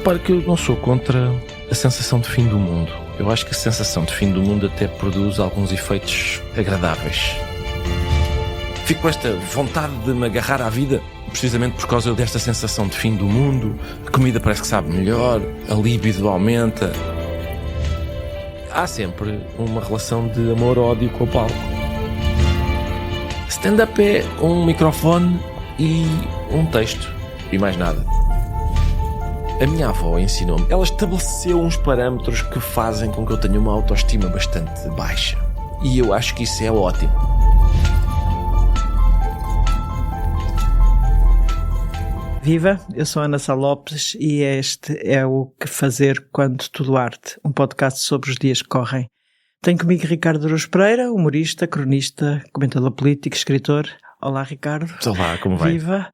Repare que eu não sou contra a sensação de fim do mundo. Eu acho que a sensação de fim do mundo até produz alguns efeitos agradáveis. Fico com esta vontade de me agarrar à vida, precisamente por causa desta sensação de fim do mundo. A comida parece que sabe melhor, a libido aumenta. Há sempre uma relação de amor-ódio com o palco. Stand-up é um microfone e um texto, e mais nada. A minha avó ensinou-me, ela estabeleceu uns parâmetros que fazem com que eu tenha uma autoestima bastante baixa. E eu acho que isso é ótimo. Viva, eu sou Ana Sá Lopes e este é o Que Fazer Quando Tudo Arde, um podcast sobre os dias que correm. Tenho comigo Ricardo Araújo Pereira, humorista, cronista, comentador político, escritor. Olá, Ricardo. Olá, como vai? Viva.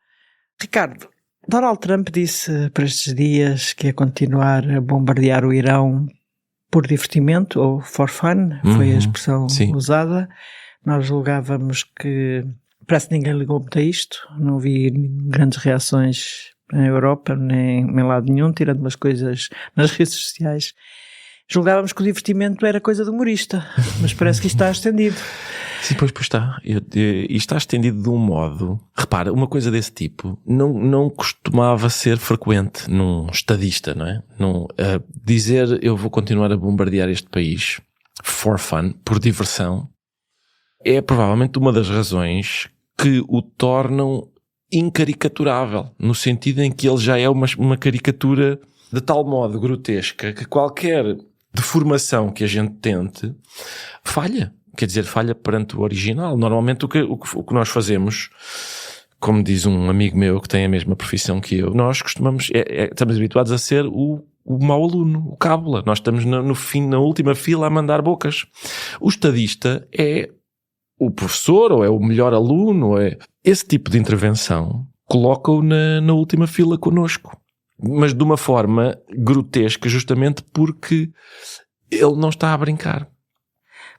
Ricardo, Donald Trump disse para estes dias que ia continuar a bombardear o Irão por divertimento, ou for fun, foi a expressão usada. Nós julgávamos que parece que ninguém ligou muito a isto, não vi grandes reações na Europa, nem em lado nenhum, tirando umas coisas nas redes sociais. Julgávamos que o divertimento era coisa de humorista, mas parece que isto está estendido. Sim, pois está. E está estendido de um modo... Repara, uma coisa desse tipo não costumava ser frequente num estadista, não é? Dizer eu vou continuar a bombardear este país for fun, por diversão, é provavelmente uma das razões que o tornam incaricaturável, no sentido em que ele já é uma caricatura de tal modo grotesca que qualquer deformação que a gente tente falha. Quer dizer, falha perante o original. Normalmente o que nós fazemos, como diz um amigo meu que tem a mesma profissão que eu, nós costumamos, estamos habituados a ser o mau aluno, o cábula. Nós estamos na última fila a mandar bocas. O estadista é o professor, ou é o melhor aluno, ou é... Esse tipo de intervenção coloca-o na última fila connosco. Mas de uma forma grotesca, justamente porque ele não está a brincar.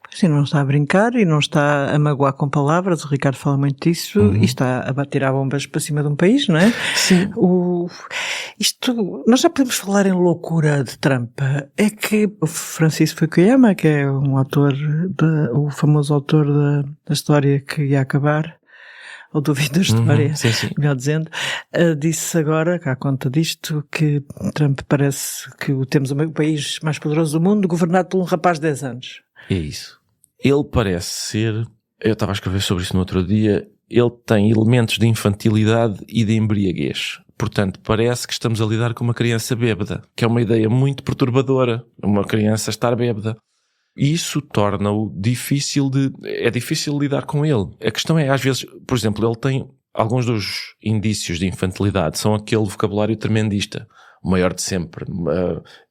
Sim, não está a brincar e não está a magoar com palavras, o Ricardo fala muito disso, e está a tirar bombas para cima de um país, não é? Sim. Nós já podemos falar em loucura de Trump. É que o Francis Fukuyama, que é um autor, o famoso autor da história que ia acabar, ou do fim da história, melhor dizendo, disse agora, à conta disto, que Trump parece que temos o país mais poderoso do mundo, governado por um rapaz de 10 anos. É isso. Ele parece ser, eu estava a escrever sobre isso no outro dia, ele tem elementos de infantilidade e de embriaguez. Portanto, parece que estamos a lidar com uma criança bêbada, que é uma ideia muito perturbadora, uma criança estar bêbada. E isso torna-o difícil lidar com ele. A questão é, às vezes, por exemplo, ele tem alguns dos indícios de infantilidade, são aquele vocabulário tremendista, o maior de sempre.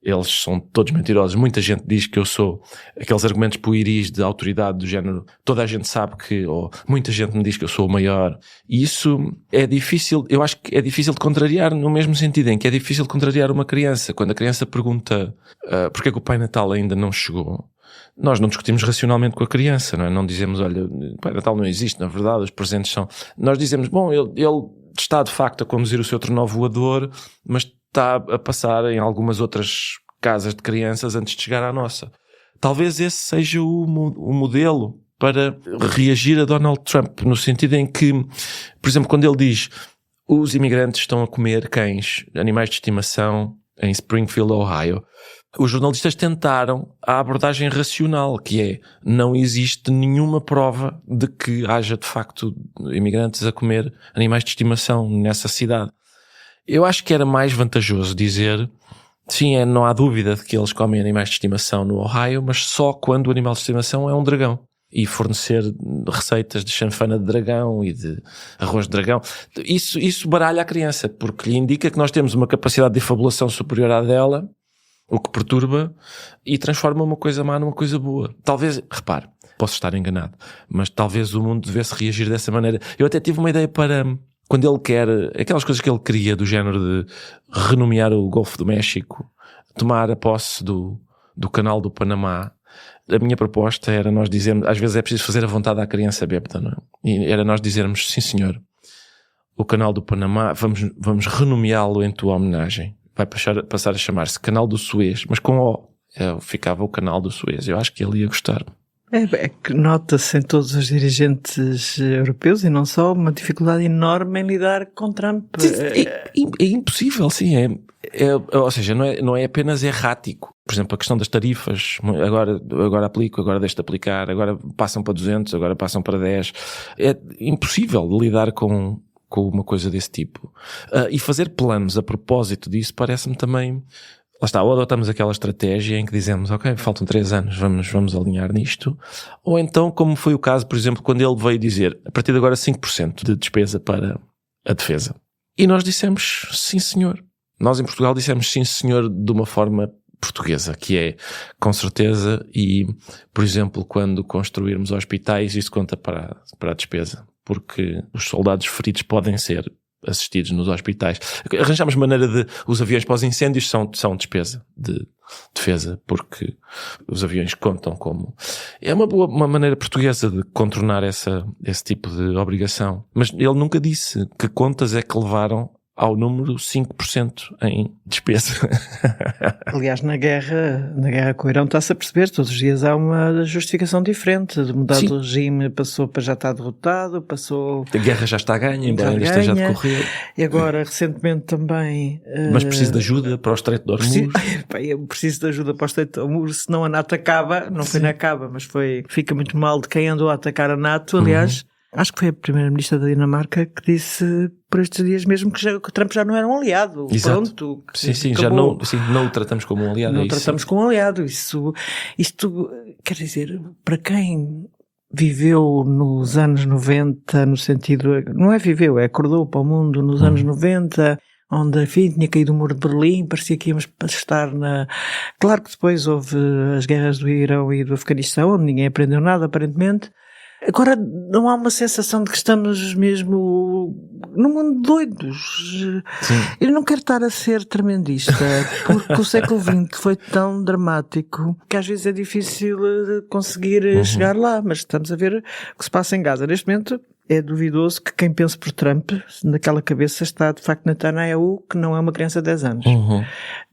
Eles são todos mentirosos. Muita gente diz que eu sou aqueles argumentos pueris de autoridade do género, toda a gente sabe que, ou muita gente me diz que eu sou o maior. E isso é difícil, eu acho que é difícil de contrariar no mesmo sentido em que é difícil de contrariar uma criança. Quando a criança pergunta porque é que o Pai Natal ainda não chegou, nós não discutimos racionalmente com a criança, não é? Não dizemos, olha, o Pai Natal não existe, na verdade, os presentes são... Nós dizemos, bom, ele está de facto a conduzir o seu trenó voador, mas está a passar em algumas outras casas de crianças antes de chegar à nossa. Talvez esse seja o modelo para reagir a Donald Trump, no sentido em que, por exemplo, quando ele diz os imigrantes estão a comer cães, animais de estimação, em Springfield, Ohio, os jornalistas tentaram a abordagem racional, que é, não existe nenhuma prova de que haja de facto imigrantes a comer animais de estimação nessa cidade. Eu acho que era mais vantajoso dizer, sim, não há dúvida de que eles comem animais de estimação no Ohio, mas só quando o animal de estimação é um dragão. E fornecer receitas de chanfana de dragão e de arroz de dragão. Isso baralha a criança, porque lhe indica que nós temos uma capacidade de fabulação superior à dela, o que perturba e transforma uma coisa má numa coisa boa. Talvez, repare, posso estar enganado, mas talvez o mundo devesse reagir dessa maneira. Eu até tive uma ideia para... Quando ele quer, aquelas coisas que ele queria, do género de renomear o Golfo do México, tomar a posse do Canal do Panamá, a minha proposta era nós dizermos, às vezes é preciso fazer a vontade à criança bêbada, não é? E era nós dizermos, sim senhor, o Canal do Panamá, vamos renomeá-lo em tua homenagem. vai passar a chamar-se Canal do Suez, mas com O. Ficava o Canal do Suez. Eu acho que ele ia gostar. É que nota-se em todos os dirigentes europeus e não só uma dificuldade enorme em lidar com Trump. É impossível, sim. Ou seja, não é apenas errático. Por exemplo, a questão das tarifas. Agora aplico, agora deixo de aplicar, agora passam para 200, agora passam para 10. É impossível lidar com uma coisa desse tipo. E fazer planos a propósito disso parece-me também... Lá está, ou adotamos aquela estratégia em que dizemos, ok, faltam 3 anos, vamos alinhar nisto. Ou então, como foi o caso, por exemplo, quando ele veio dizer, a partir de agora 5% de despesa para a defesa. E nós dissemos, sim senhor. Nós em Portugal dissemos sim senhor de uma forma portuguesa, que é, com certeza, e, por exemplo, quando construirmos hospitais, isso conta para a despesa. Porque os soldados feridos podem ser assistidos nos hospitais. Arranjamos maneira de... Os aviões para os incêndios são despesa de defesa, porque os aviões contam como... É uma maneira portuguesa de contornar esse tipo de obrigação. Mas ele nunca disse que contas é que levaram ao número 5% em despesa. Aliás, na guerra com o Irão está-se a perceber, todos os dias há uma justificação diferente, de mudar do regime, passou para já estar derrotado, passou... A guerra já está ganha, embora ainda esteja a decorrer. E agora, recentemente também... Mas preciso de ajuda para o Estreito de Hormuz. Eu preciso de ajuda para o Estreito de Hormuz, senão a NATO acaba, não foi na acaba, mas fica muito mal de quem andou a atacar a NATO, aliás... Acho que foi a primeira-ministra da Dinamarca que disse por estes dias mesmo que o Trump já não era um aliado. Exato. Pronto. Sim, já não o tratamos como um aliado. Não tratamos como um aliado. Isto quer dizer, para quem viveu nos anos 90, no sentido, não é viveu, acordou para o mundo nos anos 90, onde, enfim, tinha caído o muro de Berlim, parecia que íamos estar na... Claro que depois houve as guerras do Irão e do Afeganistão, onde ninguém aprendeu nada, aparentemente. Agora não há uma sensação de que estamos mesmo num mundo de doidos. Sim. Eu não quero estar a ser tremendista, porque o século XX foi tão dramático que às vezes é difícil conseguir chegar lá, mas estamos a ver o que se passa em Gaza. Neste momento é duvidoso que quem pense por Trump, naquela cabeça está de facto Netanyahu, que não é uma criança de 10 anos.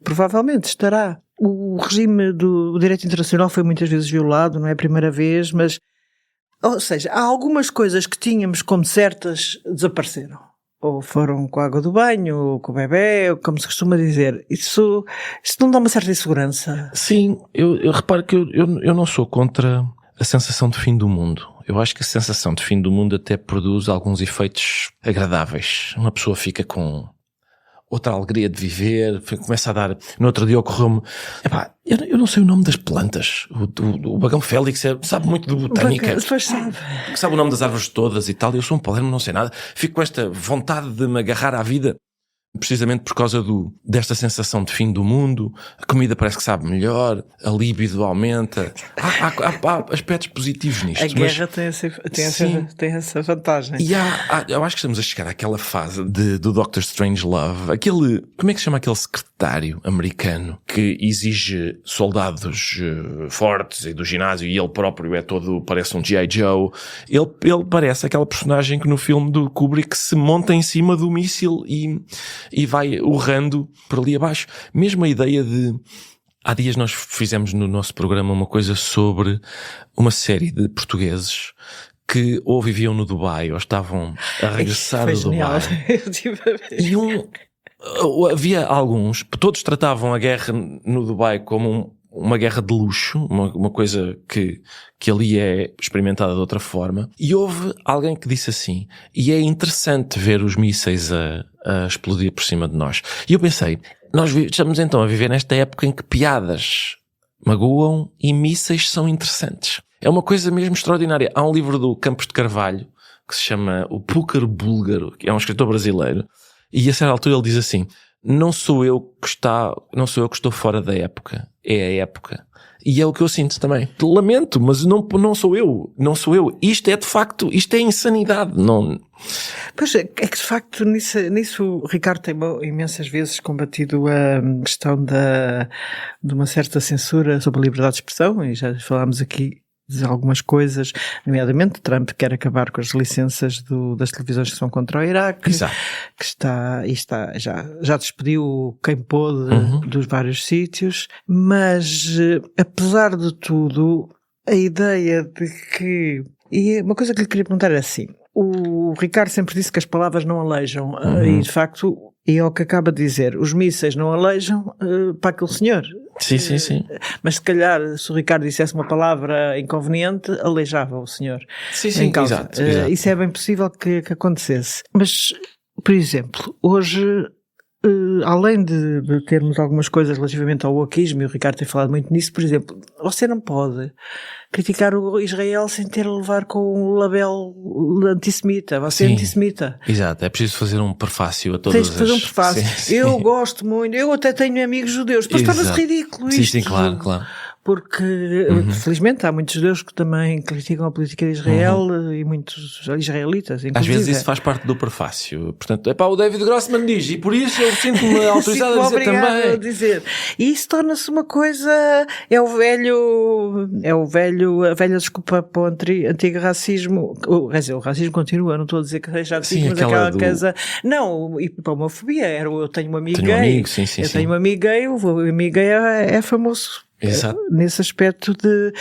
Provavelmente estará. O regime do direito internacional foi muitas vezes violado, não é a primeira vez, mas... Ou seja, há algumas coisas que tínhamos como certas desapareceram. Ou foram com a água do banho, ou com o bebê, ou como se costuma dizer. Isso não dá uma certa insegurança? Sim, eu reparo que eu não sou contra a sensação de fim do mundo. Eu acho que a sensação de fim do mundo até produz alguns efeitos agradáveis. Uma pessoa fica com outra alegria de viver, começa a dar... No outro dia ocorreu-me... Eu não sei o nome das plantas. O Bagão Félix sabe muito de botânica. Sabe o nome das árvores todas e tal. Eu sou um palermo, não sei nada. Fico com esta vontade de me agarrar à vida, precisamente por causa desta sensação de fim do mundo. A comida parece que sabe melhor, a libido aumenta. Há aspectos positivos nisto. A guerra tem essa vantagem. E eu acho que estamos a chegar àquela fase do Dr. Strangelove. Como é que se chama aquele secretário americano que exige soldados fortes e do ginásio, e ele próprio parece um G.I. Joe. Ele parece aquela personagem que no filme do Kubrick se monta em cima do míssil e vai urrando por ali abaixo. Mesmo a ideia de... Há dias nós fizemos no nosso programa uma coisa sobre uma série de portugueses que ou viviam no Dubai ou estavam a regressar do Dubai. E havia alguns, todos tratavam a guerra no Dubai como uma guerra de luxo, uma coisa que ali é experimentada de outra forma. E houve alguém que disse assim, e é interessante ver os mísseis a explodir por cima de nós. E eu pensei, nós estamos então a viver nesta época em que piadas magoam e mísseis são interessantes. É uma coisa mesmo extraordinária. Há um livro do Campos de Carvalho que se chama O Púcaro Búlgaro, que é um escritor brasileiro, e a certa altura ele diz assim, não sou eu que estou fora da época, é a época. E é o que eu sinto também. Lamento, mas não sou eu. Não sou eu. Isto é de facto, isto é insanidade. Não... Pois é que de facto nisso o Ricardo tem imensas vezes combatido a questão de uma certa censura sobre a liberdade de expressão, e já falámos aqui de algumas coisas, nomeadamente Trump quer acabar com as licenças das televisões que são contra o Iraque, Exato. que já despediu quem pôde dos vários sítios, mas apesar de tudo, a ideia de que... E uma coisa que lhe queria perguntar é assim, o Ricardo sempre disse que as palavras não aleijam, e de facto é o que acaba de dizer, os mísseis não aleijam para aquele senhor. Sim. Mas se calhar, se o Ricardo dissesse uma palavra inconveniente, aleijava o senhor. Sim, exato. Isso é bem possível que acontecesse. Mas, por exemplo, hoje, além de termos algumas coisas relativamente ao wokeismo, e o Ricardo tem falado muito nisso, por exemplo, você não pode criticar o Israel sem ter a levar com o label antissemita. Você é antissemita. Exato, é preciso fazer um prefácio a todas Tens de fazer um prefácio. Sim. Eu gosto muito, eu até tenho amigos judeus, depois torna-se ridículo isto. Sim, claro. Porque, felizmente, há muitos judeus que também criticam a política de Israel e muitos israelitas, inclusive. Às vezes isso faz parte do prefácio. Portanto, o David Grossman diz, e por isso eu sinto-me autorizado a dizer também. A dizer. E isso torna-se uma coisa, a velha desculpa para o antigo racismo. Quer dizer, o racismo continua, não estou a dizer que deixa de ser, mas aquela coisa. Não, e para a homofobia, eu tenho um amigo gay. Tenho um amigo gay, o amigo gay é famoso. Exato. Nesse aspecto de...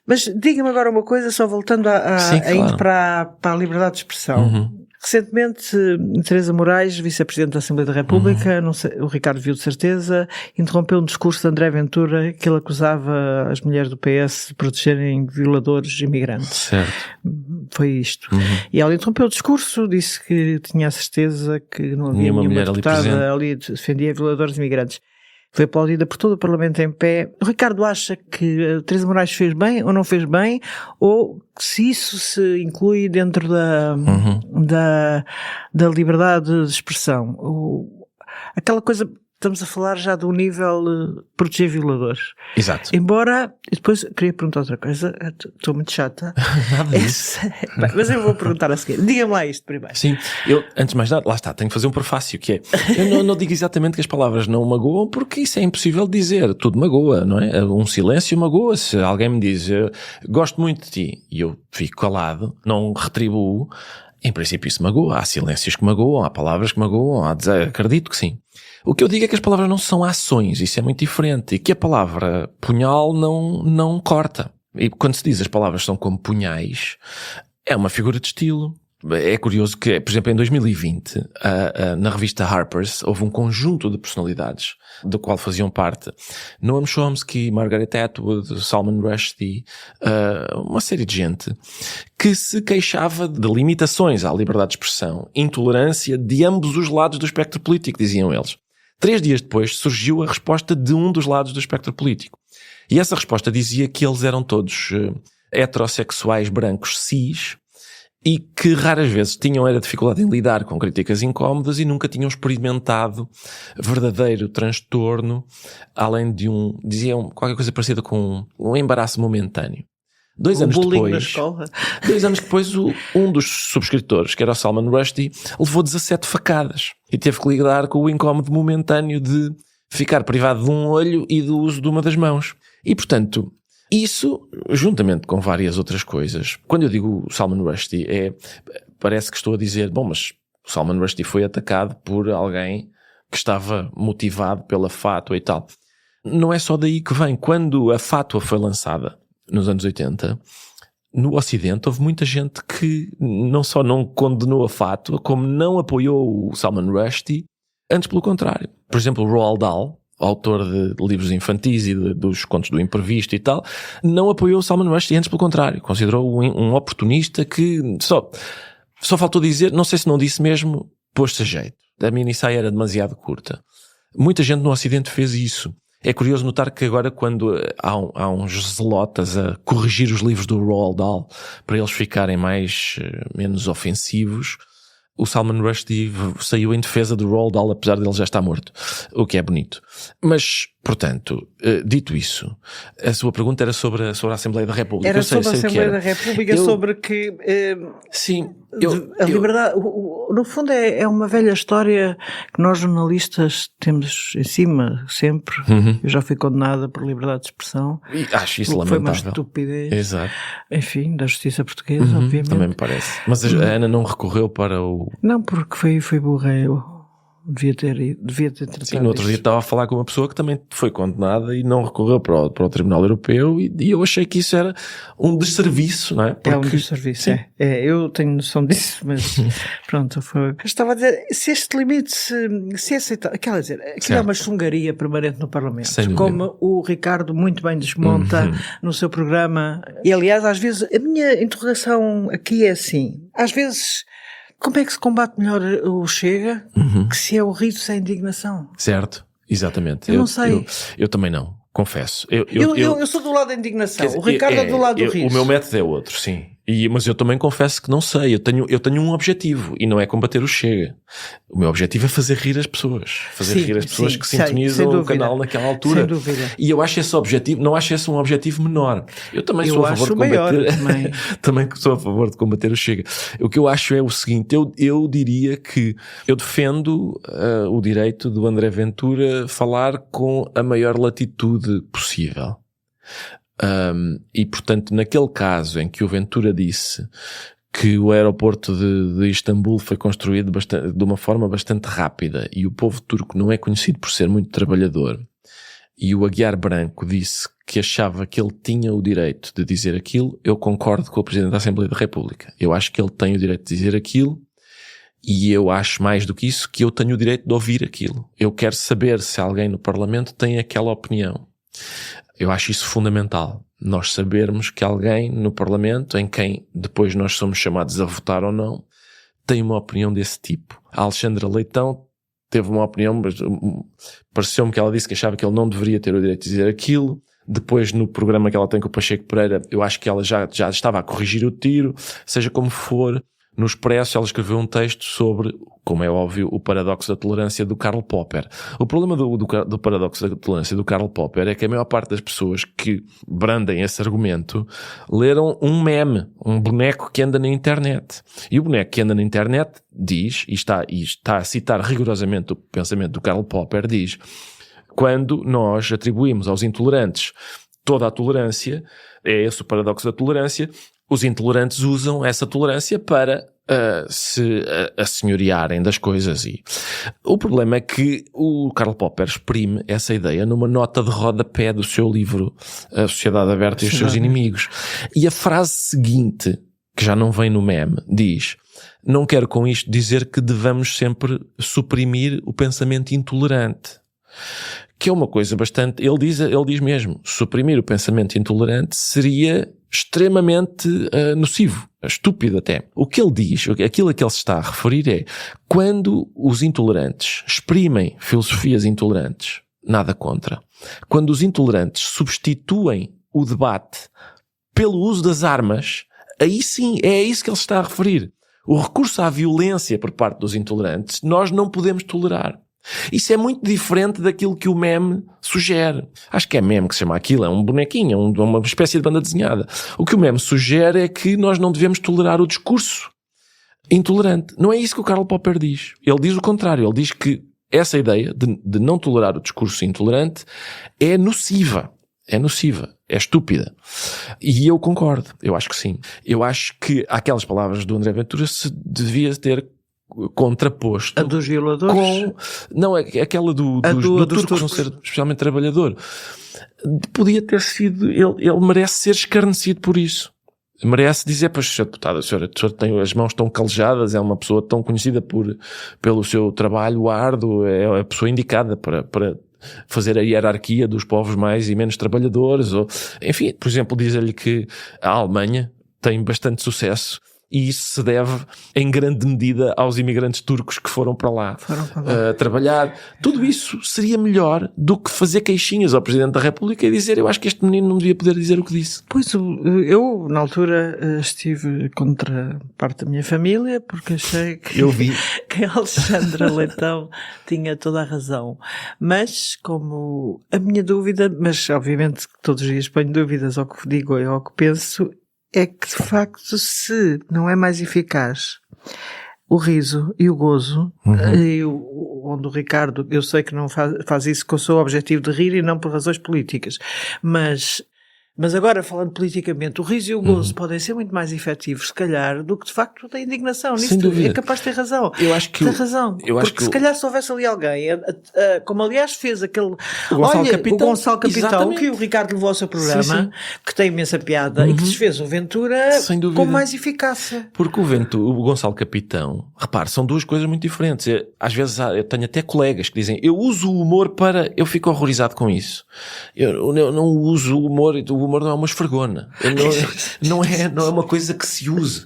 Mas diga-me agora uma coisa, só voltando indo para a liberdade de expressão. Recentemente, Teresa Moraes, vice-presidente da Assembleia da República, não sei, o Ricardo viu de certeza, interrompeu um discurso de André Ventura que ele acusava as mulheres do PS de protegerem violadores imigrantes. Certo. Foi isto. E ela interrompeu o discurso, disse que tinha a certeza que não havia nenhuma mulher deputada ali defendia violadores imigrantes. Foi aplaudida por todo o Parlamento em pé. O Ricardo acha que Teresa Moraes fez bem ou não fez bem? Ou se isso se inclui dentro da liberdade de expressão? Aquela coisa... Estamos a falar já do nível proteger violadores. Exato. Embora, depois queria perguntar outra coisa, estou muito chata. Nada disso. Bem, mas eu vou perguntar a seguir. Diga-me lá isto primeiro. Sim, eu, antes de mais nada, lá está, tenho que fazer um prefácio, que é, eu não digo exatamente que as palavras não magoam, porque isso é impossível dizer, tudo magoa, não é? Um silêncio magoa, se alguém me diz, gosto muito de ti, e eu fico calado, não retribuo, em princípio isso magoa, há silêncios que magoam, há palavras que magoam, acredito que sim. O que eu digo é que as palavras não são ações, isso é muito diferente, e que a palavra punhal não corta. E quando se diz as palavras são como punhais, é uma figura de estilo. É curioso que, por exemplo, em 2020, na revista Harper's, houve um conjunto de personalidades, do qual faziam parte Noam Chomsky, Margaret Atwood, Salman Rushdie, uma série de gente, que se queixava de limitações à liberdade de expressão, intolerância de ambos os lados do espectro político, diziam eles. 3 dias depois surgiu a resposta de um dos lados do espectro político. E essa resposta dizia que eles eram todos heterossexuais brancos cis e que raras vezes tinham dificuldade em lidar com críticas incómodas e nunca tinham experimentado verdadeiro transtorno, além de diziam qualquer coisa parecida com um embaraço momentâneo. 2 anos depois, 2 anos depois, um dos subscritores, que era o Salman Rushdie, levou 17 facadas e teve que lidar com o incómodo momentâneo de ficar privado de um olho e do uso de uma das mãos. E, portanto, isso, juntamente com várias outras coisas, quando eu digo Salman Rushdie, parece que estou a dizer, bom, mas o Salman Rushdie foi atacado por alguém que estava motivado pela fátua e tal. Não é só daí que vem. Quando a fátua foi lançada, nos anos 80, no Ocidente houve muita gente que não só não condenou a fátua, como não apoiou o Salman Rushdie, antes pelo contrário. Por exemplo, o Roald Dahl, autor de livros infantis e dos contos do imprevisto e tal, não apoiou o Salman Rushdie, antes pelo contrário. Considerou um oportunista que só faltou dizer, não sei se não disse mesmo, pôs-se a jeito. A minissaia era demasiado curta. Muita gente no Ocidente fez isso. É curioso notar que agora, quando há uns zelotas a corrigir os livros do Roald Dahl para eles ficarem menos ofensivos, o Salman Rushdie saiu em defesa do Roald Dahl, apesar de ele já estar morto, o que é bonito. Mas Portanto, dito isso, a sua pergunta era sobre a Assembleia da República. Era sobre a Assembleia da República, sobre que sim, a liberdade, no fundo é uma velha história que nós jornalistas temos em cima sempre. Eu já fui condenada por liberdade de expressão. E acho isso lamentável. Foi uma estupidez. Exato. Enfim, da justiça portuguesa, obviamente. Também me parece. Mas a Ana não recorreu para o... Não, porque foi burra. Devia ter tratado. Sim, no outro dia estava a falar com uma pessoa que também foi condenada e não recorreu para o Tribunal Europeu e eu achei que isso era um desserviço, não é? Porque... É um desserviço, eu tenho noção disso, mas pronto, foi... Estava a dizer, se este limite se aceitar, quer dizer, aquilo é uma chungaria permanente no Parlamento, como o Ricardo muito bem desmonta no seu programa, e aliás, às vezes, a minha interrogação aqui é assim, às vezes... Como é que se combate melhor o Chega que se é o riso sem indignação? Certo, exatamente. Eu não sei. Eu também não, confesso. Eu sou do lado da indignação, o Ricardo é do lado do riso. O meu método é outro, sim. Mas eu também confesso que não sei. Eu tenho um objetivo e não é combater o Chega. O meu objetivo é fazer rir as pessoas. Rir as pessoas que sintonizam o canal naquela altura. Sem dúvida. E eu acho esse objetivo, não acho esse um objetivo menor. Eu também sou a favor de combater. Também sou a favor de combater o Chega. O que eu acho é o seguinte, eu diria que eu defendo o direito do André Ventura falar com a maior latitude possível. E portanto, naquele caso em que o Ventura disse que o aeroporto de Istambul foi construído de uma forma bastante rápida e o povo turco não é conhecido por ser muito trabalhador, e o Aguiar Branco disse que achava que ele tinha o direito de dizer aquilo, eu concordo com o Presidente da Assembleia da República. Eu acho que ele tem o direito de dizer aquilo e eu acho mais do que isso que eu tenho o direito de ouvir aquilo. Eu quero saber se alguém no Parlamento tem aquela opinião. Eu acho isso fundamental. Nós sabermos que alguém no Parlamento, em quem depois nós somos chamados a votar ou não, tem uma opinião desse tipo. A Alexandra Leitão teve uma opinião, mas pareceu-me que ela disse que achava que ele não deveria ter o direito de dizer aquilo. Depois, no programa que ela tem com o Pacheco Pereira, eu acho que ela já estava a corrigir o tiro. Seja como for, no Expresso ela escreveu um texto sobre, como é óbvio, o paradoxo da tolerância do Karl Popper. O problema do paradoxo da tolerância do Karl Popper é que a maior parte das pessoas que brandem esse argumento leram um meme, um boneco que anda na internet. E o boneco que anda na internet diz, e está a citar rigorosamente o pensamento do Karl Popper, diz: quando nós atribuímos aos intolerantes toda a tolerância, é esse o paradoxo da tolerância, os intolerantes usam essa tolerância para se assenhorearem das coisas. E o problema é que o Karl Popper exprime essa ideia numa nota de rodapé do seu livro A Sociedade Aberta e os Seus Inimigos. E a frase seguinte, que já não vem no meme, diz: não quero com isto dizer que devamos sempre suprimir o pensamento intolerante. Que é uma coisa bastante... Ele diz mesmo, suprimir o pensamento intolerante seria extremamente nocivo, estúpido até. O que ele diz, aquilo a que ele se está a referir é: quando os intolerantes exprimem filosofias intolerantes, nada contra. Quando os intolerantes substituem o debate pelo uso das armas, aí sim, é a isso que ele se está a referir. O recurso à violência por parte dos intolerantes, nós não podemos tolerar. Isso é muito diferente daquilo que o meme sugere. Acho que é meme que se chama aquilo, é um bonequinho, uma espécie de banda desenhada. O que o meme sugere é que nós não devemos tolerar o discurso intolerante. Não é isso que o Karl Popper diz. Ele diz o contrário. Ele diz que essa ideia de não tolerar o discurso intolerante é nociva. É nociva. É estúpida. E eu concordo. Eu acho que sim. Eu acho que aquelas palavras do André Ventura se devia ter contraposto a dos violadores não, aquela do turco não ser especialmente trabalhador. Podia ter sido, ele merece ser escarnecido por isso, merece dizer: pois, Sr. Deputado, a senhora tem as mãos tão calejadas, é uma pessoa tão conhecida pelo seu trabalho árduo, é a pessoa indicada para fazer a hierarquia dos povos mais e menos trabalhadores. Ou, enfim, por exemplo, dizer-lhe que a Alemanha tem bastante sucesso e isso se deve em grande medida aos imigrantes turcos que foram para lá trabalhar. Tudo isso seria melhor do que fazer queixinhas ao Presidente da República e dizer: eu acho que este menino não devia poder dizer o que disse. Pois, eu na altura estive contra parte da minha família porque achei que, que a Alexandra Leitão tinha toda a razão. Mas como a minha dúvida, mas obviamente todos os dias ponho dúvidas ao que digo e ao que penso, é que de facto se não é mais eficaz o riso e o gozo, onde o Ricardo, eu sei que não faz isso com o seu objetivo de rir e não por razões políticas, mas agora, falando politicamente, o riso e o gozo podem ser muito mais efetivos, se calhar, do que de facto a indignação. Sem dúvida. É capaz de ter razão. Eu acho que tem razão. Porque se calhar se houvesse ali alguém, como aliás fez aquele... O Gonçalo Capitão, que o Ricardo levou ao seu programa, que tem imensa piada, e que desfez o Ventura com mais eficácia. Porque o Gonçalo Capitão, repare, são duas coisas muito diferentes. Às vezes eu tenho até colegas que dizem: eu uso o humor para... Eu fico horrorizado com isso. Eu não uso o humor... O humor não é uma esfregona. Não é uma coisa que se use.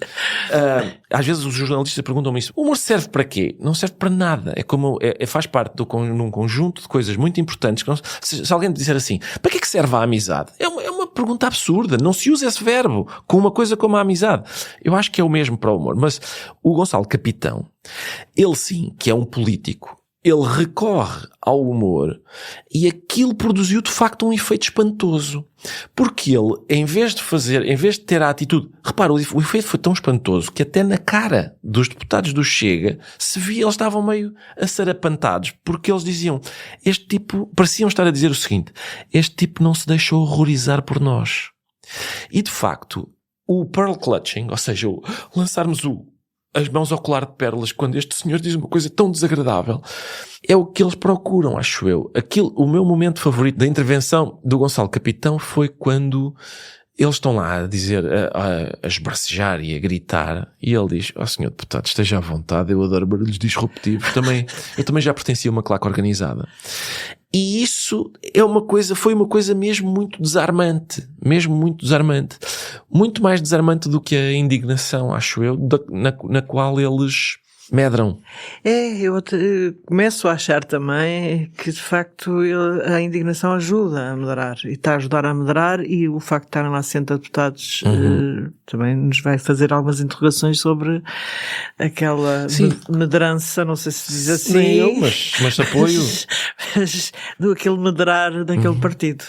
Às vezes os jornalistas perguntam-me isso: o humor serve para quê? Não serve para nada. É como, faz parte num conjunto de coisas muito importantes. Se alguém disser assim: para que é que serve a amizade? É uma pergunta absurda. Não se usa esse verbo com uma coisa como a amizade. Eu acho que é o mesmo para o humor. Mas o Gonçalo Capitão, ele sim, que é um político, ele recorre ao humor e aquilo produziu de facto um efeito espantoso. Porque ele, em vez de ter a atitude... Repara, o efeito foi tão espantoso que até na cara dos deputados do Chega se via, eles estavam meio assarapantados, porque eles diziam: este tipo... Pareciam estar a dizer o seguinte: este tipo não se deixou horrorizar por nós. E de facto, o pearl clutching, ou seja, lançarmos as mãos ao colar de pérolas quando este senhor diz uma coisa tão desagradável, é o que eles procuram, acho eu. O meu momento favorito da intervenção do Gonçalo Capitão foi quando eles estão lá a dizer, a esbracejar e a gritar, e ele diz: senhor deputado, esteja à vontade, eu adoro barulhos disruptivos, eu também já pertencia a uma claque organizada. E isso foi uma coisa mesmo muito desarmante. Muito mais desarmante do que a indignação, acho eu, na qual eles medram. Eu começo a achar também que de facto a indignação ajuda a moderar, e está a ajudar a moderar, e o facto de estarem lá 60 deputados também nos vai fazer algumas interrogações sobre aquela medrança, não sei se diz assim. Nem eu, mas apoio. Do aquele moderar daquele partido.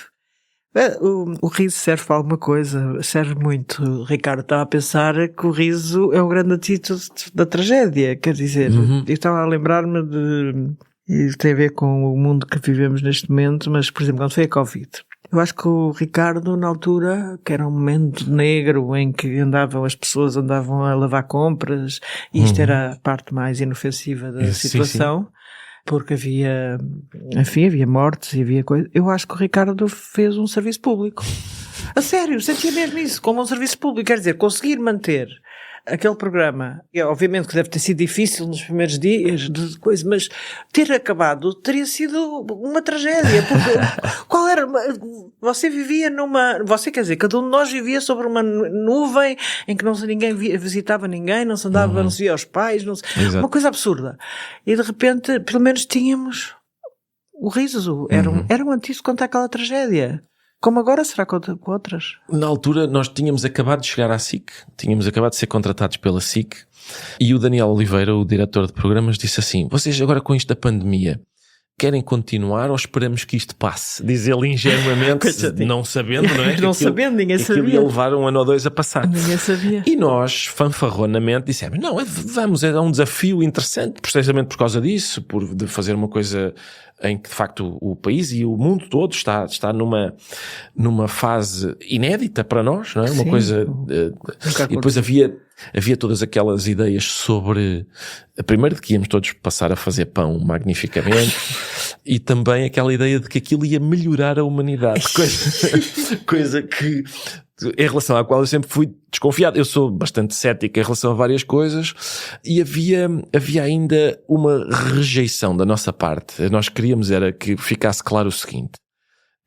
O riso serve para alguma coisa, serve muito. O Ricardo estava a pensar que o riso é o grande antídoto da tragédia, quer dizer, eu estava a lembrar-me e tem a ver com o mundo que vivemos neste momento, mas por exemplo, quando foi a Covid, eu acho que o Ricardo, na altura, que era um momento negro em que as pessoas andavam a lavar compras, e isto era a parte mais inofensiva da situação. Sim. Porque havia mortes e havia coisas. Eu acho que o Ricardo fez um serviço público. A sério, sentia mesmo isso, como um serviço público. Quer dizer, conseguir manter aquele programa, obviamente que deve ter sido difícil nos primeiros dias de coisa, mas ter acabado teria sido uma tragédia, porque qual era? Você vivia quer dizer, cada um de nós vivia sobre uma nuvem em que ninguém visitava ninguém, não se andava, não se via aos pais, uma coisa absurda. E de repente, pelo menos tínhamos o riso, era um antídoto contra aquela tragédia. Como agora será com outras? Na altura nós tínhamos acabado de chegar à SIC, tínhamos acabado de ser contratados pela SIC, e o Daniel Oliveira, o diretor de programas, disse assim: vocês agora com isto da pandemia querem continuar ou esperamos que isto passe? Diz ele ingenuamente, não sabendo, não é? Não sabendo, ninguém sabia. Aquilo ia levar 1 ano ou 2 a passar. Ninguém sabia. E nós, fanfarronamente, dissemos: não, vamos, é um desafio interessante, precisamente por causa disso, de fazer uma coisa em que de facto o país e o mundo todo está numa fase inédita para nós, não é? Uma coisa... e depois havia todas aquelas ideias sobre, primeiro, de que íamos todos passar a fazer pão magnificamente, e também aquela ideia de que aquilo ia melhorar a humanidade, coisa que, em relação à qual eu sempre fui desconfiado. Eu sou bastante cético em relação a várias coisas, e havia ainda uma rejeição da nossa parte. Nós queríamos era que ficasse claro o seguinte: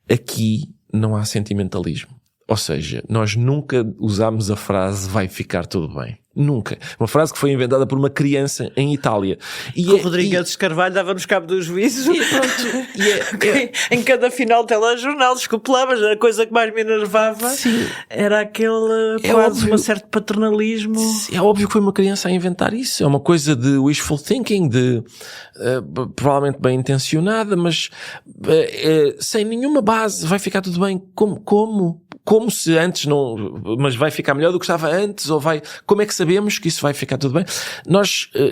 aqui não há sentimentalismo. Ou seja, nós nunca usámos a frase "vai ficar tudo bem". Nunca. Uma frase que foi inventada por uma criança em Itália. O Rodrigues Carvalho dava-nos cabo do juízo. Em cada final de telejornal, desculpe lá, mas a coisa que mais me enervava era aquele quase um certo paternalismo. É óbvio que foi uma criança a inventar isso. É uma coisa de wishful thinking, provavelmente bem intencionada, mas sem nenhuma base. Vai ficar tudo bem. Como se antes não... Mas vai ficar melhor do que estava antes? Ou vai... Como é que sabemos que isso vai ficar tudo bem?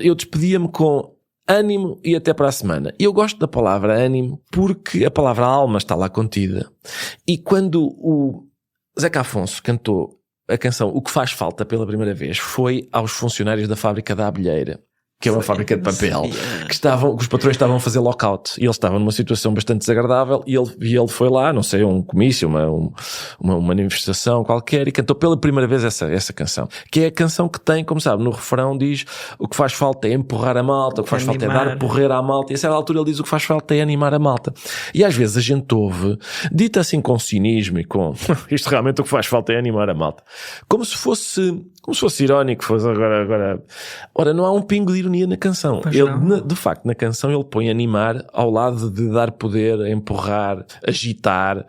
Eu despedia-me com ânimo e até para a semana. Eu gosto da palavra ânimo porque a palavra alma está lá contida. E quando o Zeca Afonso cantou a canção O que faz falta pela primeira vez, foi aos funcionários da fábrica da Abelheira, que é uma fábrica de papel, que os patrões estavam a fazer lockout e eles estavam numa situação bastante desagradável e ele foi lá, não sei, um comício, uma manifestação qualquer, e cantou pela primeira vez essa canção, que é a canção que tem, como sabe, no refrão diz o que faz falta é empurrar a malta, o que faz falta é dar porreira à malta, e a certa altura ele diz o que faz falta é animar a malta. E às vezes a gente ouve, dito assim com cinismo e com isto realmente o que faz falta é animar a malta, como se fosse irónico, fosse agora. Ora, não há um pingo de ironia na canção. De facto, na canção ele põe animar ao lado de dar poder, empurrar, agitar.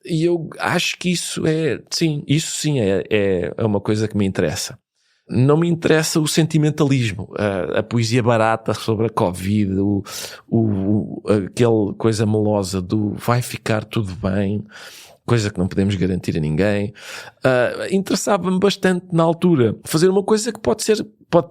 E eu acho que isso sim é uma coisa que me interessa. Não me interessa o sentimentalismo, a poesia barata sobre a Covid, aquela coisa melosa do vai ficar tudo bem, coisa que não podemos garantir a ninguém. Interessava-me bastante na altura fazer uma coisa que pode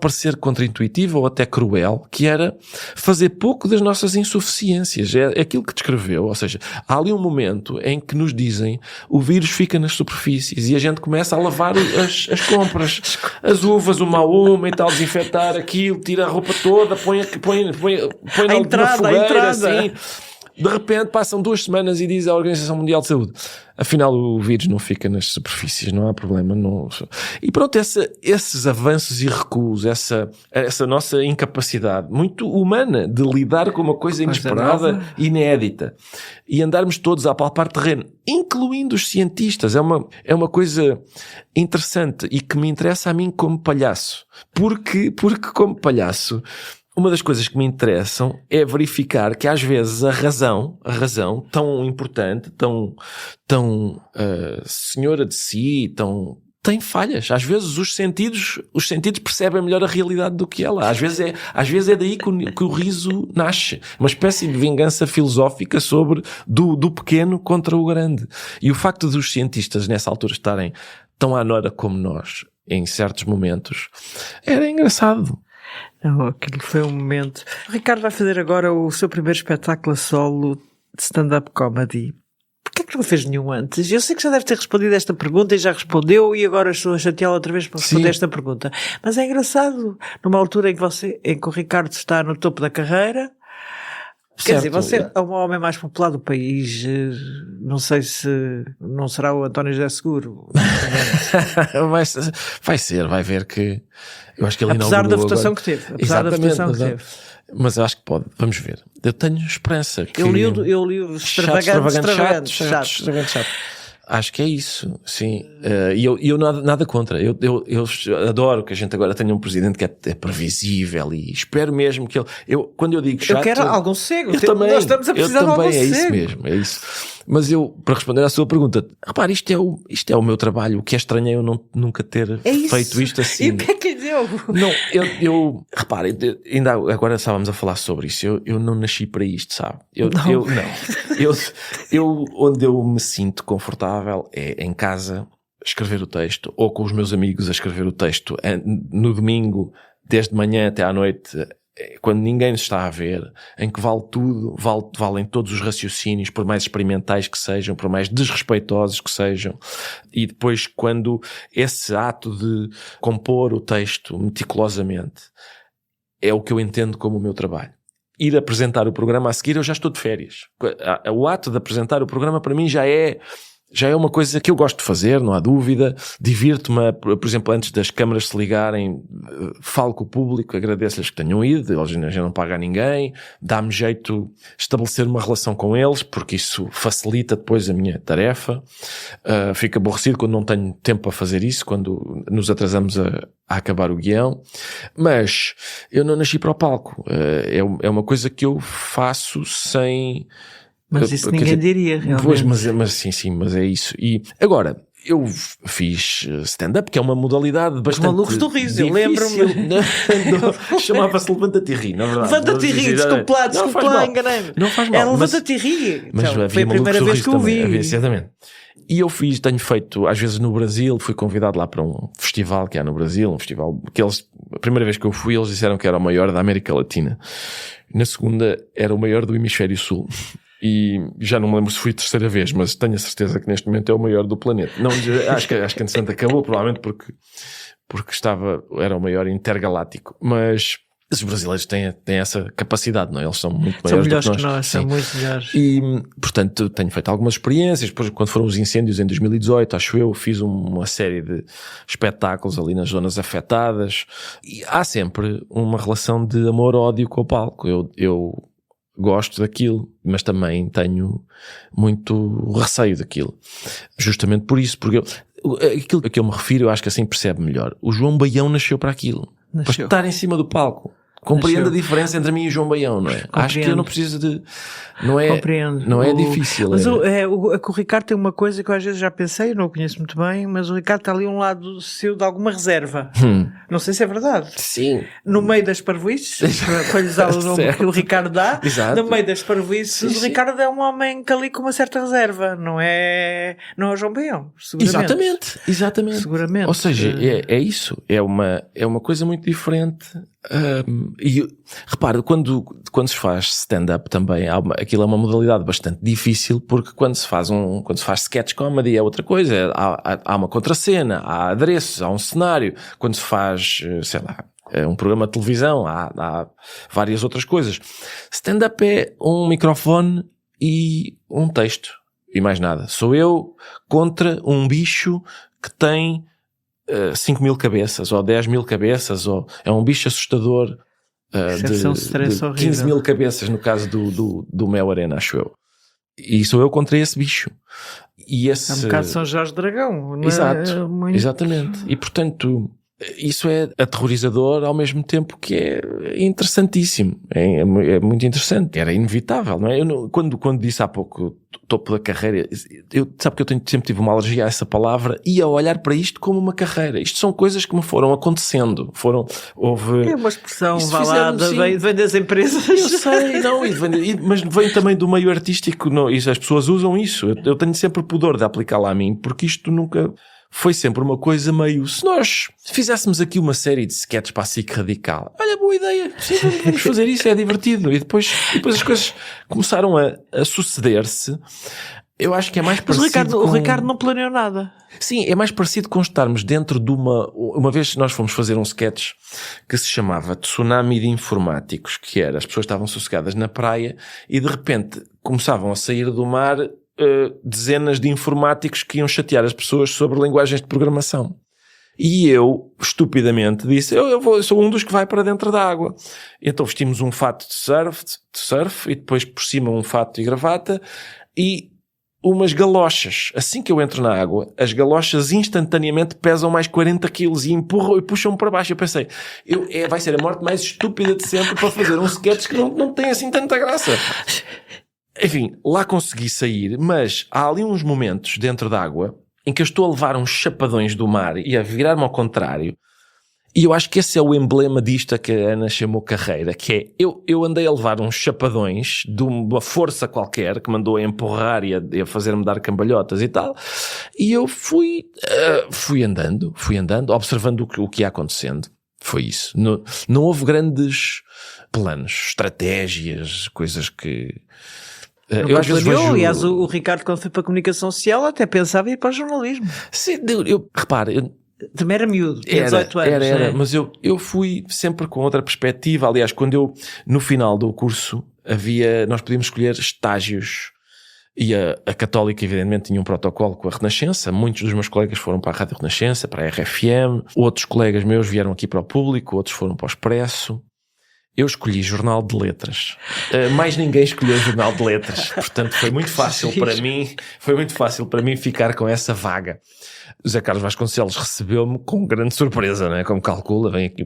parecer contraintuitiva ou até cruel, que era fazer pouco das nossas insuficiências. É aquilo que descreveu, ou seja, há ali um momento em que nos dizem o vírus fica nas superfícies e a gente começa a lavar as compras, as uvas, uma a uma e tal, desinfetar aquilo, tira a roupa toda, põe na fogueira, assim. De repente passam 2 semanas e diz a Organização Mundial de Saúde, afinal o vírus não fica nas superfícies, não há problema. Não... E pronto, esses avanços e recuos, essa nossa incapacidade muito humana de lidar com uma coisa inesperada, inédita, e andarmos todos a palpar terreno, incluindo os cientistas, é uma coisa interessante e que me interessa a mim como palhaço. Porque como palhaço, uma das coisas que me interessam é verificar que às vezes a razão tão importante, tão senhora de si, tem falhas. Às vezes os sentidos percebem melhor a realidade do que ela. Às vezes é daí que o riso nasce. Uma espécie de vingança filosófica sobre do pequeno contra o grande. E o facto dos cientistas nessa altura estarem tão à nora como nós, em certos momentos, era engraçado. Não, aquilo foi um momento. O Ricardo vai fazer agora o seu primeiro espetáculo a solo de stand-up comedy. Porquê que não fez nenhum antes? Eu sei que já deve ter respondido esta pergunta e já respondeu e agora estou a chateá-lo outra vez para responder esta pergunta. Mas é engraçado, numa altura em que o Ricardo está no topo da carreira. Quer dizer, você é o homem mais popular do país. Não sei se não será o António José Seguro. vai ver que... Eu acho que ele apesar da votação agora. Que teve. Apesar da votação que teve. Mas eu acho que pode. Vamos ver. Eu tenho esperança que... Eu li o extravagante chato. Acho que é isso, sim. E eu nada contra. Eu adoro que a gente agora tenha um presidente que é previsível e espero mesmo que ele... Quando eu digo chato... Eu quero algum sossego. Nós estamos a precisar de algum sossego. É isso mesmo, é isso. Mas para responder à sua pergunta, repare, isto é o meu trabalho. O que é estranho é eu nunca ter feito isto assim. E o que é que lhe deu? Não, repare, ainda agora estávamos a falar sobre isso. Eu não nasci para isto, sabe? Onde eu me sinto confortável é em casa escrever o texto, ou com os meus amigos a escrever o texto no domingo, desde manhã até à noite, quando ninguém nos está a ver, em que vale tudo, valem todos os raciocínios, por mais experimentais que sejam, por mais desrespeitosos que sejam. E depois, quando esse ato de compor o texto meticulosamente é o que eu entendo como o meu trabalho. Ir apresentar o programa a seguir, eu já estou de férias. O ato de apresentar o programa para mim já é Já é uma coisa que eu gosto de fazer, não há dúvida. Divirto-me, por exemplo, antes das câmaras se ligarem, falo com o público, agradeço-lhes que tenham ido, eles já não pagam a ninguém, dá-me jeito estabelecer uma relação com eles, porque isso facilita depois a minha tarefa. Fico aborrecido quando não tenho tempo para fazer isso, quando nos atrasamos a acabar o guião. Mas eu não nasci para o palco. É uma coisa que eu faço sem... Mas isso ninguém diria, realmente. Pois, mas sim, mas é isso. E agora, eu fiz stand-up, que é uma modalidade bastante... Os malucos do riso, eu lembro-me. Chamava-se Levanta-te e ri, na verdade. Levanta-te e ri, desculpa lá, enganei-me. Não faz mal. Era Levanta-te e ri. Mas então, foi a primeira vez que eu vi. Exatamente. E tenho feito, às vezes no Brasil, fui convidado lá para um festival que há no Brasil, um festival que a primeira vez que eu fui, eles disseram que era o maior da América Latina. Na segunda, era o maior do Hemisfério Sul. E já não me lembro se fui a terceira vez, mas tenho a certeza que neste momento é o maior do planeta. Não, acho que entretanto acabou, provavelmente porque era o maior intergaláctico. Mas os brasileiros têm essa capacidade, não é? Eles são muito maiores do que nós. São muito melhores. E, portanto, tenho feito algumas experiências. Depois, quando foram os incêndios em 2018, acho eu, fiz uma série de espetáculos ali nas zonas afetadas. E há sempre uma relação de amor-ódio com o palco. Eu gosto daquilo, mas também tenho muito receio daquilo. Justamente por isso, porque aquilo a que eu me refiro, eu acho que assim percebe melhor. O João Baião nasceu para aquilo. Para estar em cima do palco. Compreendo a diferença entre mim e o João Baião, não é? Compreendo. Acho que eu não preciso de... Não é, compreendo. Não é difícil. Mas o Ricardo tem uma coisa que eu às vezes já pensei, eu não o conheço muito bem, mas o Ricardo está ali um lado seu de alguma reserva. Não sei se é verdade. Sim. No meio das parvoices, para lhe usar o nome que o Ricardo dá, exato. no meio das parvoices, o Ricardo é um homem que ali com uma certa reserva, não é o João Baião, seguramente. Exatamente. Seguramente. Ou seja, é isso. É uma coisa muito diferente. E repara, quando se faz stand-up também, aquilo é uma modalidade bastante difícil, porque quando se faz sketch comedy é outra coisa, há uma contracena, há adereços, há um cenário. Quando se faz, sei lá, um programa de televisão, há várias outras coisas. Stand-up é um microfone e um texto, e mais nada. Sou eu contra um bicho que tem 5.000 cabeças, ou 10.000 cabeças, ou é um bicho assustador de 15.000 cabeças, no caso do Mel Arena, acho eu. E sou eu contra esse bicho. E esse... É um bocado São Jorge Dragão, não é? Exato, exatamente. E portanto, isso é aterrorizador ao mesmo tempo que é interessantíssimo. É muito interessante. Era inevitável, não é? Quando disse há pouco topo da carreira, sabe que eu sempre tive uma alergia a essa palavra e a olhar para isto como uma carreira. Isto são coisas que me foram acontecendo. É uma expressão valada, vem das empresas. Eu sei, não, mas vem também do meio artístico, não, e as pessoas usam isso. Eu tenho sempre pudor de aplicá-la a mim, porque isto nunca... Foi sempre uma coisa meio... Se nós fizéssemos aqui uma série de sketches para a SIC Radical, olha, boa ideia, sim, vamos fazer isso, é divertido. E depois as coisas começaram a suceder-se. Eu acho que é mais parecido o Ricardo não planeou nada. Sim, é mais parecido com estarmos dentro de uma vez nós fomos fazer um sketch que se chamava Tsunami de Informáticos, que era, as pessoas estavam sossegadas na praia e de repente começavam a sair do mar dezenas de informáticos que iam chatear as pessoas sobre linguagens de programação. E eu, estupidamente, disse, eu sou um dos que vai para dentro da água. Então vestimos um fato de surf e depois por cima um fato e gravata e umas galochas. Assim que eu entro na água, as galochas instantaneamente pesam mais 40 quilos e empurram e puxam-me para baixo. Eu pensei, vai ser a morte mais estúpida de sempre para fazer um sketch que não tem assim tanta graça. Enfim, lá consegui sair, mas há ali uns momentos dentro da água em que eu estou a levar uns chapadões do mar e a virar-me ao contrário. E eu acho que esse é o emblema disto que a Ana chamou carreira, que é, eu andei a levar uns chapadões de uma força qualquer que mandou a empurrar e a fazer-me dar cambalhotas e tal, e eu fui andando, observando o que ia acontecendo. Foi isso. Não houve grandes planos, estratégias, coisas que... Eu às vezes vejo... Aliás, o Ricardo, quando foi para a comunicação social, até pensava em ir para o jornalismo. Sim, repare... Também era miúdo, tinha 18 anos. Era, mas eu fui sempre com outra perspectiva. Aliás, quando no final do curso, nós podíamos escolher estágios E a Católica, evidentemente, tinha um protocolo com a Renascença. Muitos dos meus colegas foram para a Rádio Renascença, para a RFM. Outros colegas meus vieram aqui para o Público, outros foram para o Expresso. Eu escolhi Jornal de Letras. Mais ninguém escolheu Jornal de Letras. Portanto, foi muito fácil para mim ficar com essa vaga. O José Carlos Vasconcelos recebeu-me com grande surpresa, né? Como calcula, vem aqui.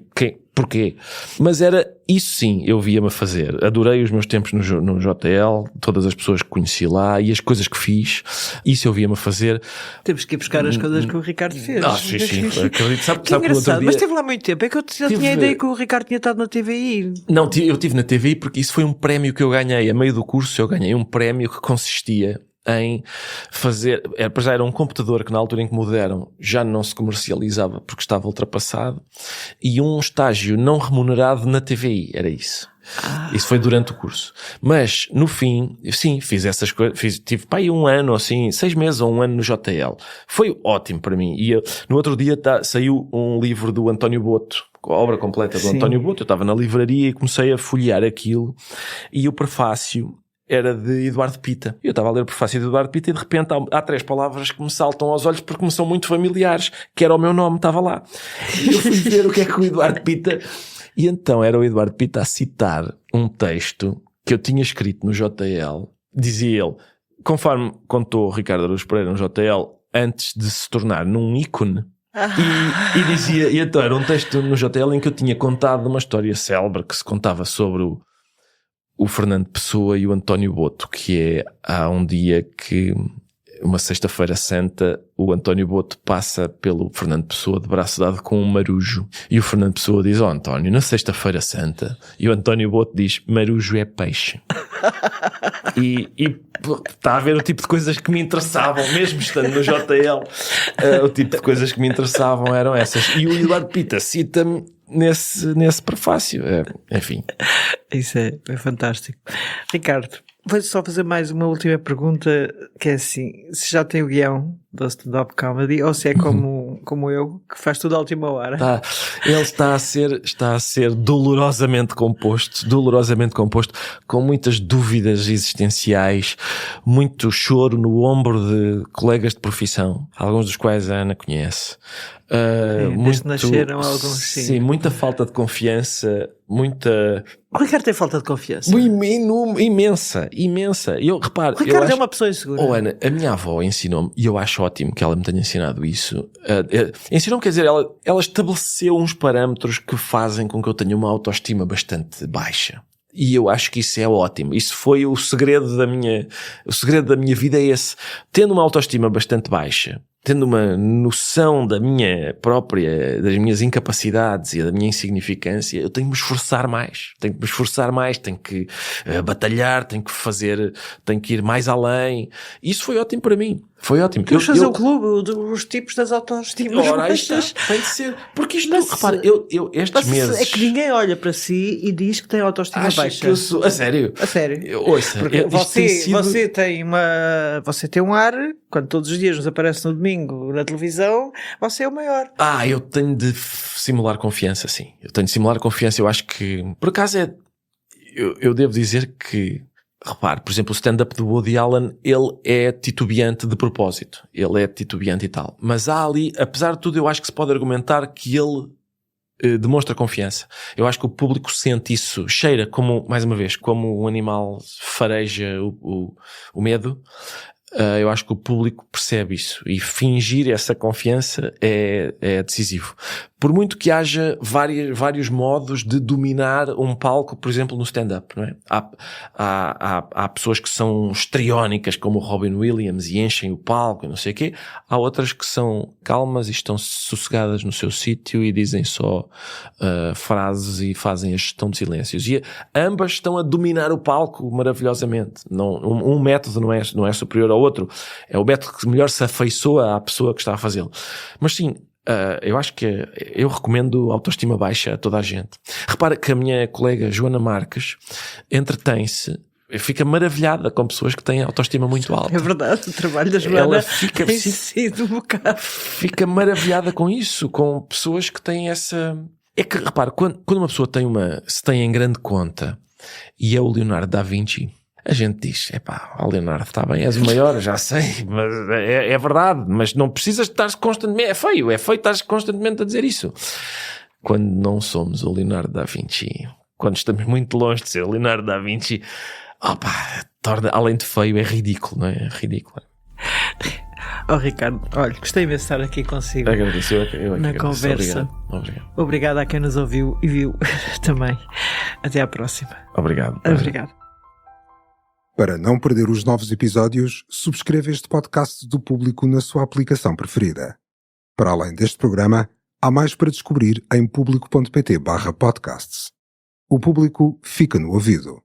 Porquê? Mas era isso, sim, eu via-me a fazer. Adorei os meus tempos no JL, todas as pessoas que conheci lá e as coisas que fiz. Isso eu via-me a fazer. Temos que ir buscar as coisas que o Ricardo fez. Sim. Acredito. Sabe que engraçado. Dia... Mas teve lá muito tempo. É que eu tinha a ideia que o Ricardo tinha estado na TVI. Não, eu estive na TVI porque isso foi um prémio que eu ganhei. A meio do curso eu ganhei um prémio que consistia em fazer, já era um computador que na altura em que me deram já não se comercializava porque estava ultrapassado, e um estágio não remunerado na TVI, era isso. Isso foi durante o curso. Mas, no fim, sim, fiz essas coisas, tive para aí 1 ano, assim, 6 meses ou 1 ano no JL. Foi ótimo para mim. E no outro dia saiu um livro do António Boto, a obra completa do António Boto. Eu estava na livraria e comecei a folhear aquilo, e o prefácio era de Eduardo Pita. Eu estava a ler o prefácio de Eduardo Pita e de repente há 3 palavras que me saltam aos olhos porque me são muito familiares, que era o meu nome, estava lá. E eu fui ver o que é que o Eduardo Pita... E então era o Eduardo Pita a citar um texto que eu tinha escrito no JL. Dizia ele, conforme contou Ricardo Araújo Pereira no JL, antes de se tornar num ícone. E dizia, e então era um texto no JL em que eu tinha contado uma história célebre que se contava sobre o Fernando Pessoa e o António Boto, que é, há um dia que, uma sexta-feira santa, o António Boto passa pelo Fernando Pessoa de braço dado com um marujo. E o Fernando Pessoa diz, António, na sexta-feira santa. E o António Boto diz, marujo é peixe. E está a ver o tipo de coisas que me interessavam, mesmo estando no JL, o tipo de coisas que me interessavam eram essas. E o Eduardo Pita cita-me nesse prefácio. Enfim. Isso é fantástico. Ricardo, vou só fazer mais uma última pergunta, que é assim, se já tem o guião do stand-up comedy, ou se é como eu, que faz tudo à última hora. Ele está a ser dolorosamente composto, com muitas dúvidas existenciais, muito choro no ombro de colegas de profissão, alguns dos quais a Ana conhece. Desde nasceram alguns, sim, muita falta de confiança, muita... O Ricardo tem falta de confiança. Imensa. O Ricardo é uma pessoa insegura. Ana, a minha avó ensinou-me, e eu acho ótimo que ela me tenha ensinado isso. Ensinou-me, quer dizer, ela estabeleceu uns parâmetros que fazem com que eu tenha uma autoestima bastante baixa. E eu acho que isso é ótimo. Isso foi o segredo da minha vida, é esse. Tendo uma autoestima bastante baixa, tendo uma noção das minhas incapacidades e da minha insignificância, eu tenho que me esforçar mais. Tenho que batalhar, tenho que ir mais além. Isso foi ótimo para mim. Foi ótimo. Queres fazer o clube dos tipos das autoestimas baixas? Tem de ser. Porque isto, repara, estes meses... É que ninguém olha para si e diz que tem autoestima baixa. Que eu sou... A sério? A sério. Ouça, porque você tem um ar, quando todos os dias nos aparece no domingo na televisão, você é o maior. Eu tenho de simular confiança, sim. Eu acho que, por acaso eu devo dizer que, repare, por exemplo, o stand-up do Woody Allen, ele é titubeante de propósito. Ele é titubeante e tal. Mas há ali, apesar de tudo, eu acho que se pode argumentar que ele demonstra confiança. Eu acho que o público sente isso, cheira como, mais uma vez, como um animal fareja o medo. Eu acho que o público percebe isso e fingir essa confiança é decisivo. Por muito que haja vários modos de dominar um palco, por exemplo, no stand-up, não é? Há pessoas que são histriónicas, como o Robin Williams, e enchem o palco e não sei o quê. Há outras que são calmas e estão sossegadas no seu sítio e dizem só frases e fazem a gestão de silêncios. E ambas estão a dominar o palco maravilhosamente. Um método não é superior ao outro. É o método que melhor se afeiçoa à pessoa que está a fazê-lo. Mas sim, eu acho que eu recomendo autoestima baixa a toda a gente. Repara que a minha colega Joana Marques entretém-se, fica maravilhada com pessoas que têm autoestima muito alta. É verdade, o trabalho da Joana tem sido um bocado. Fica maravilhada com isso, com pessoas que têm essa... É que, repara, quando uma pessoa se tem em grande conta, e é o Leonardo da Vinci, a gente diz, Leonardo, está bem, és o maior, já sei, mas é verdade, mas não precisas de estar constantemente, é feio estar constantemente a dizer isso. Quando não somos o Leonardo da Vinci, quando estamos muito longe de ser o Leonardo da Vinci, torna, além de feio, é ridículo, não é? É ridículo. Ricardo, olha, gostei de estar aqui consigo. Agradeço, eu na conversa. Obrigado a quem nos ouviu e viu também. Até à próxima. Obrigado. Para não perder os novos episódios, subscreva este podcast do Público na sua aplicação preferida. Para além deste programa, há mais para descobrir em público.pt/podcasts. O Público fica no ouvido.